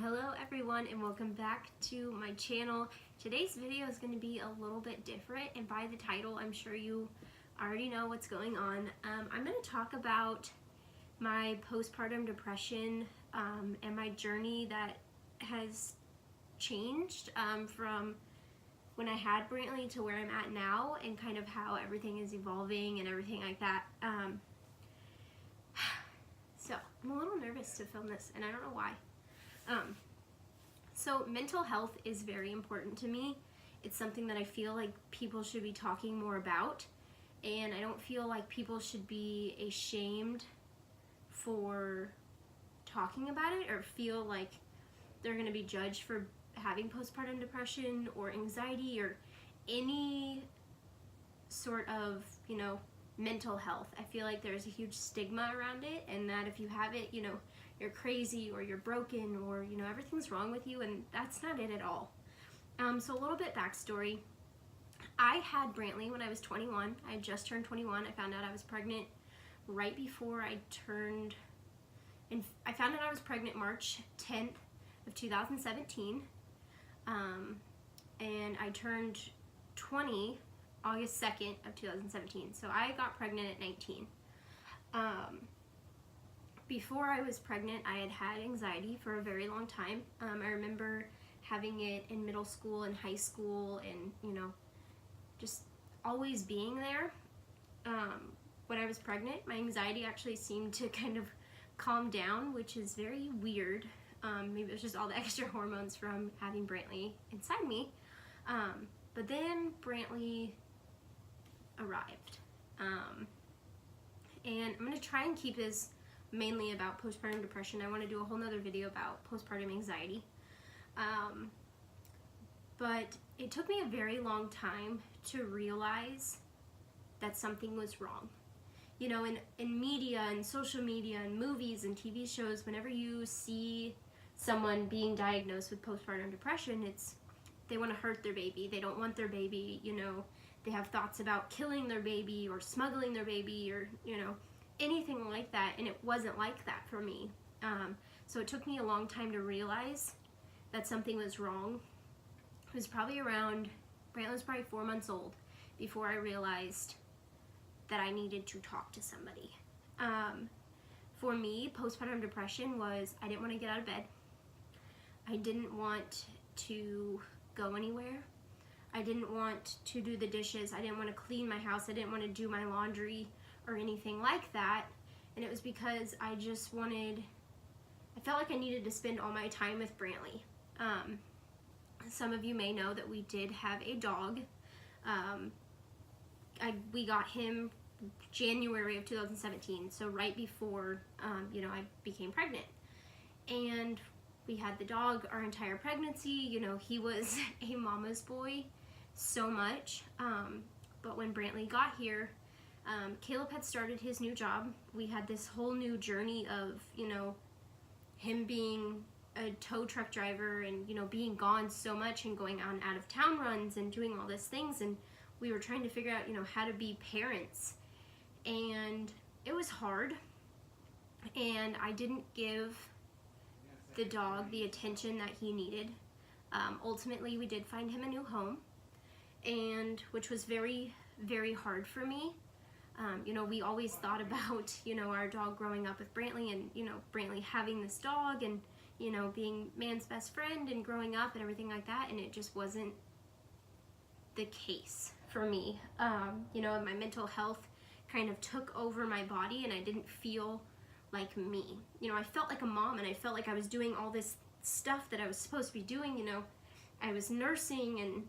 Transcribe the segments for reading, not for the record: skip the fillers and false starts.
Hello everyone and welcome back to my channel. Today's video is going to be a little bit different, and by the title I'm sure you already know what's going on. I'm going to talk about my postpartum depression and my journey that has changed from when I had Brantley to where I'm at now, and kind of how everything is evolving and everything like that. So I'm a little nervous to film this and I don't know why. So mental health is very important to me. It's something that I feel like people should be talking more about, and I don't feel like people should be ashamed for talking about it or feel like they're going to be judged for having postpartum depression or anxiety or any sort of, mental health. I feel like there's a huge stigma around it, and that if you have it, you're crazy or you're broken or, everything's wrong with you, and that's not it at all. So a little bit backstory. I had Brantley when I was 21. I had just turned 21. I found out I was pregnant right before I turned, and I found out I was pregnant March 10th of 2017, and I turned 20 August 2nd of 2017. So I got pregnant at 19. Before I was pregnant, I had anxiety for a very long time. I remember having it in middle school and high school, and just always being there. When I was pregnant, my anxiety actually seemed to kind of calm down, which is very weird. Maybe it was just all the extra hormones from having Brantley inside me. But then Brantley arrived. And I'm going to try and keep this mainly about postpartum depression. I want to do a whole nother video about postpartum anxiety. But it took me a very long time to realize that something was wrong. In media and social media and movies and TV shows, whenever you see someone being diagnosed with postpartum depression, they want to hurt their baby. They don't want their baby, they have thoughts about killing their baby or smuggling their baby or, anything like that, and it wasn't like that for me. So it took me a long time to realize that something was wrong. It was probably Brantley was probably 4 months old before I realized that I needed to talk to somebody. For me, postpartum depression was I didn't want to get out of bed. I didn't want to go anywhere. I didn't want to do the dishes. I didn't want to clean my house. I didn't want to do my laundry or anything like that. And it was because I felt like I needed to spend all my time with Brantley. Some of you may know that we did have a dog. We got him January of 2017, so right before I became pregnant. And we had the dog our entire pregnancy. He was a mama's boy so much. But when Brantley got here, Caleb had started his new job. We had this whole new journey of, him being a tow truck driver and, being gone so much and going on out of town runs and doing all these things. And we were trying to figure out, how to be parents. And it was hard. And I didn't give the dog the attention that he needed. Ultimately, we did find him a new home, and which was very, very hard for me. We always thought about, our dog growing up with Brantley and, Brantley having this dog and, being man's best friend and growing up and everything like that, and it just wasn't the case for me. My mental health kind of took over my body, and I didn't feel like me. I felt like a mom, and I felt like I was doing all this stuff that I was supposed to be doing. I was nursing, and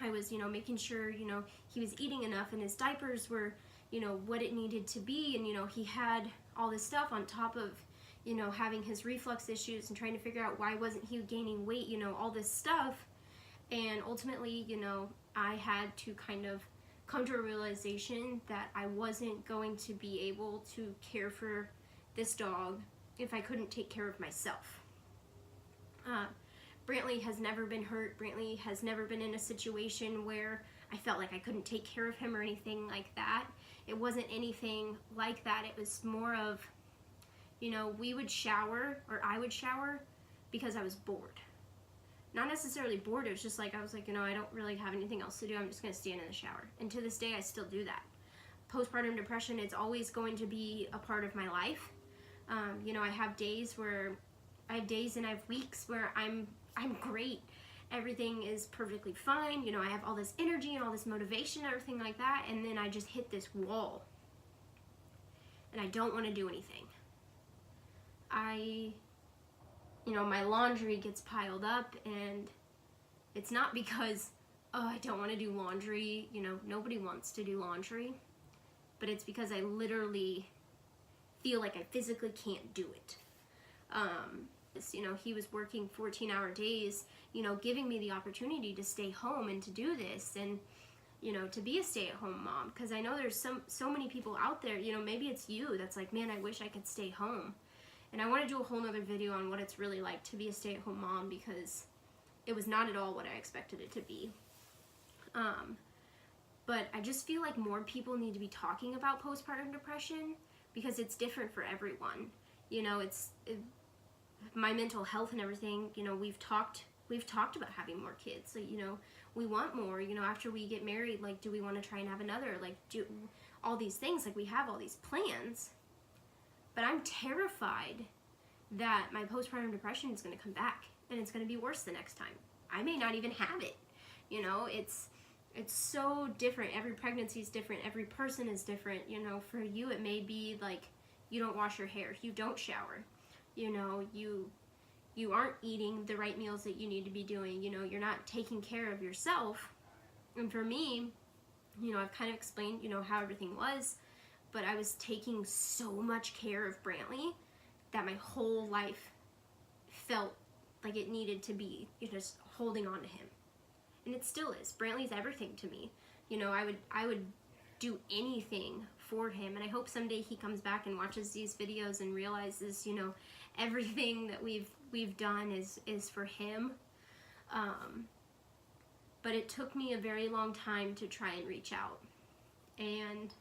I was, making sure, he was eating enough and his diapers were, what it needed to be. And, he had all this stuff on top of, having his reflux issues and trying to figure out why wasn't he gaining weight, all this stuff. And ultimately, I had to kind of come to a realization that I wasn't going to be able to care for this dog if I couldn't take care of myself. Brantley has never been hurt. Brantley has never been in a situation where I felt like I couldn't take care of him or anything like that. It wasn't anything like that. It was more of, we would shower, or I would shower because I was bored. Not necessarily bored, it was just like, I was like, I don't really have anything else to do, I'm just going to stand in the shower. And to this day, I still do that. Postpartum depression, it's always going to be a part of my life. I have days and I have weeks where I'm great. Everything is perfectly fine. I have all this energy and all this motivation and everything like that. And then I just hit this wall. And I don't want to do anything. My laundry gets piled up, and it's not because, I don't want to do laundry. Nobody wants to do laundry. But it's because I literally feel like I physically can't do it. He was working 14-hour days, giving me the opportunity to stay home and to do this, and to be a stay-at-home mom, because I know there's so many people out there, maybe it's you that's like, man, I wish I could stay home. And I want to do a whole nother video on what it's really like to be a stay-at-home mom, because it was not at all what I expected it to be. But I just feel like more people need to be talking about postpartum depression, because it's different for everyone. My mental health and everything, we've talked about having more kids. So, we want more, after we get married, like, do we want to try and have another? Like, do all these things, like, we have all these plans. But I'm terrified that my postpartum depression is going to come back, and it's going to be worse the next time. I may not even have it. It's so different. Every pregnancy is different. Every person is different. For you, it may be like you don't wash your hair, you don't shower, you aren't eating the right meals that you need to be doing. You're not taking care of yourself. And for me, I've kind of explained, how everything was, but I was taking so much care of Brantley that my whole life felt like it needed to be just holding on to him. And it still is. Brantley's everything to me. I would do anything for him, and I hope someday he comes back and watches these videos and realizes, everything that we've done is for him. But it took me a very long time to try and reach out. And,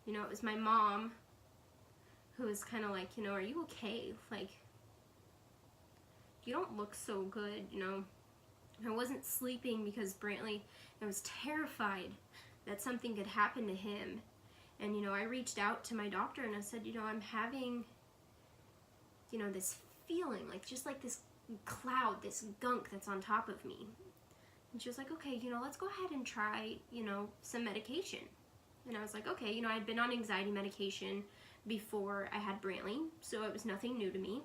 it was my mom who was kind of like, are you okay? Like, you don't look so good, I wasn't sleeping because Brantley, I was terrified that something could happen to him. And, I reached out to my doctor and I said, I'm having, this feeling, like, just like this cloud, this gunk that's on top of me. And she was like, okay, let's go ahead and try, some medication. And I was like, okay, I'd been on anxiety medication before I had Brantley, so it was nothing new to me.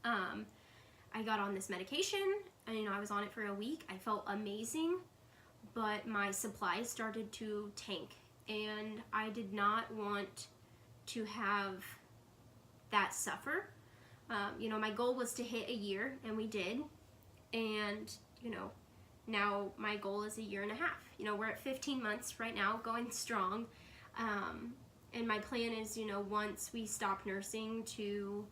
I got on this medication, and, I was on it for a week. I felt amazing, but my supply started to tank, and I did not want to have that suffer. My goal was to hit a year, and we did, and, now my goal is a year and a half. We're at 15 months right now, going strong, and my plan is, once we stop nursing to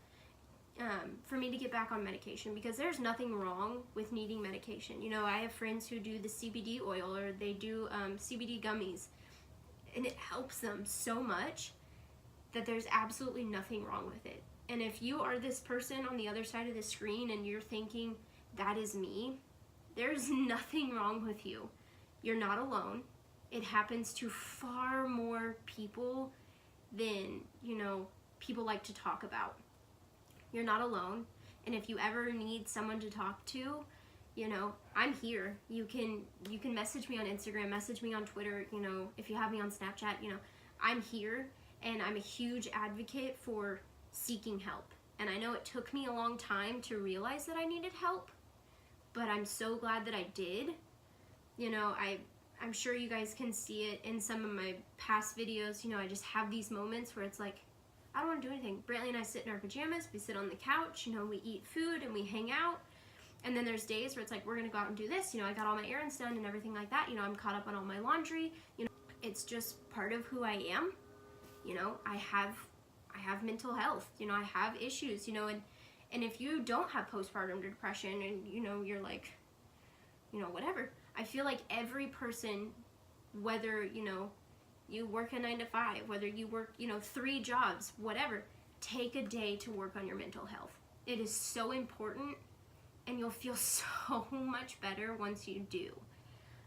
for me to get back on medication, because there's nothing wrong with needing medication. I have friends who do the CBD oil, or they do CBD gummies, and it helps them so much that there's absolutely nothing wrong with it. And if you are this person on the other side of the screen and you're thinking, that is me, there's nothing wrong with you. You're not alone. It happens to far more people than, people like to talk about. You're not alone. And if you ever need someone to talk to, I'm here. You can message me on Instagram, message me on Twitter, if you have me on Snapchat, I'm here, and I'm a huge advocate for seeking help. And I know it took me a long time to realize that I needed help, but I'm so glad that I did. I'm sure you guys can see it in some of my past videos. I just have these moments where it's like, I don't want to do anything. Brantley and I sit in our pajamas, we sit on the couch, we eat food and we hang out. And then there's days where it's like, we're going to go out and do this. I got all my errands done and everything like that. I'm caught up on all my laundry. It's just part of who I am. I have mental health. I have issues, and if you don't have postpartum depression and, you're like, whatever. I feel like every person, whether, you work a 9 to 5, whether you work, 3 jobs, whatever, take a day to work on your mental health. It is so important, and you'll feel so much better once you do.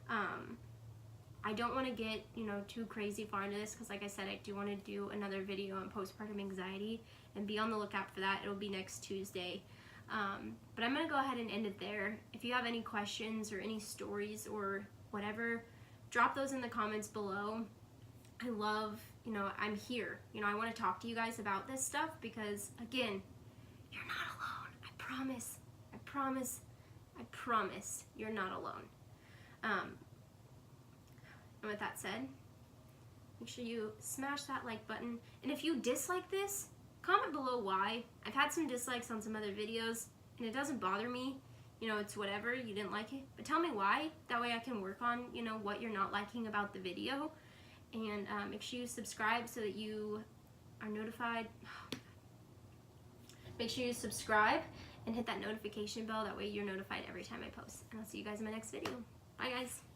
I don't want to get, too crazy far into this, because like I said, I do want to do another video on postpartum anxiety, and be on the lookout for that. It'll be next Tuesday. But I'm going to go ahead and end it there. If you have any questions or any stories or whatever, drop those in the comments below. I love, I'm here. I want to talk to you guys about this stuff, because again, you're not alone. I promise. I promise. I promise you're not alone. And with that said, make sure you smash that like button. And if you dislike this, comment below why. I've had some dislikes on some other videos, and it doesn't bother me. It's whatever, you didn't like it. But tell me why. That way I can work on, what you're not liking about the video. And make sure you subscribe so that you are notified. Make sure you subscribe and hit that notification bell. That way you're notified every time I post. And I'll see you guys in my next video. Bye, guys.